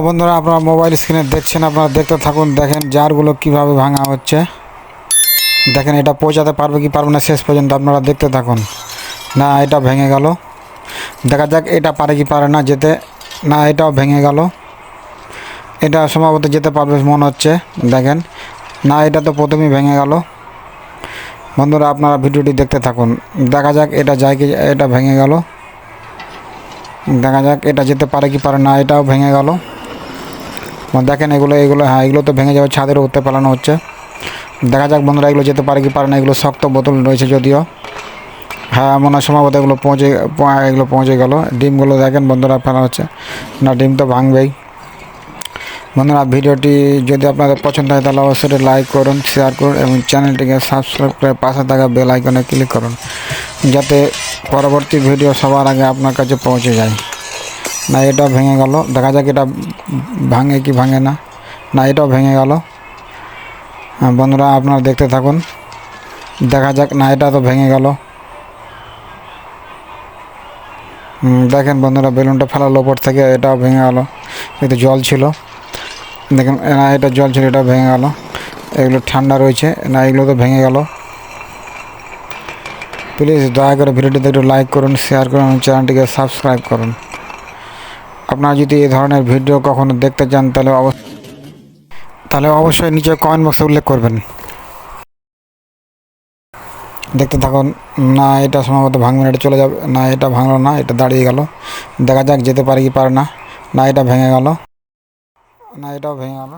বন্ধুরা, আপনারা মোবাইল স্ক্রিনে দেখছেন, আপনারা দেখতে থাকুন। দেখেন জারগুলো কিভাবে ভাঙা হচ্ছে। দেখেন এটা পৌঁছাতে পারবে কি পারবে না শেষ পর্যন্ত আপনারা দেখতে থাকুন। না, এটা ভেঙে গেল। দেখা যাক এটা পারে কি পারে না যেতে। না, এটাও ভেঙে গেল। এটা সম্ভবত যেতে পারবে মনে হচ্ছে। দেখেন, না, এটা তো প্রথমেই ভেঙে গেল। বন্ধুরা, আপনারা ভিডিওটি দেখতে থাকুন। দেখা যাক এটা যায় কি। এটা ভেঙে গেল। দেখা যাক এটা যেতে পারে কি পারে না। এটাও ভেঙে গেল। দেখেন এগুলো হ্যাঁ, এগুলো তো ভেঙে যাবে। ছাদের উঠতে পালানো হচ্ছে। দেখা যাক বন্ধুরা, এগুলো যেতে পারে কি পারে না। এগুলো শক্ত বোতল রয়েছে যদিও। হ্যাঁ, মনে হয় সম্ভবত এগুলো পৌঁছে গেল। ডিমগুলো দেখেন বন্ধুরা ফেলা হচ্ছে। না, ডিম তো ভাঙবেই। বন্ধুরা, ভিডিওটি যদি আপনাদের পছন্দ হয় তাহলে অবশ্যই লাইক করুন, শেয়ার করুন এবং চ্যানেলটিকে সাবস্ক্রাইব করে পাশে থাকা বেল আইকনে ক্লিক করুন, যাতে পরবর্তী ভিডিও সবার আগে আপনার কাছে পৌঁছে যায়। না, এটাও ভেঙে গেল। দেখা যাক এটা ভাঙে কি ভাঙে না। না, এটাও ভেঙে গেল। বন্ধুরা, আপনারা দেখতে থাকুন। দেখা যাক। না, এটা তো ভেঙে গেল। দেখেন বন্ধুরা, বেলুনটা ফেলার ওপর থেকে এটাও ভেঙে গেল। কিন্তু জল ছিল। দেখেন, না, এটা জল ছিল, এটা ভেঙে গেল। এগুলো ঠান্ডা রয়েছে। না, এগুলো তো ভেঙে গেল। প্লিজ দয়া করে ভিডিওটিতে একটু লাইক করুন, শেয়ার করুন এবং চ্যানেলটিকে সাবস্ক্রাইব করুন। আপনারা যদি এই ধরনের ভিডিও কখনো দেখতে চান তাহলে অবশ্যই নিচে কমেন্ট বক্সে উল্লেখ করবেন। দেখতে থাকুন। না, এটা সম্ভবত ভাঙবে না, এটা চলে যাবে। না, এটা ভাঙলো না, এটা দাঁড়িয়ে গেল। দেখা যাক যেতে পারে কি পারে না। না, এটা ভেঙে গেল। না, এটাও ভেঙে গেল।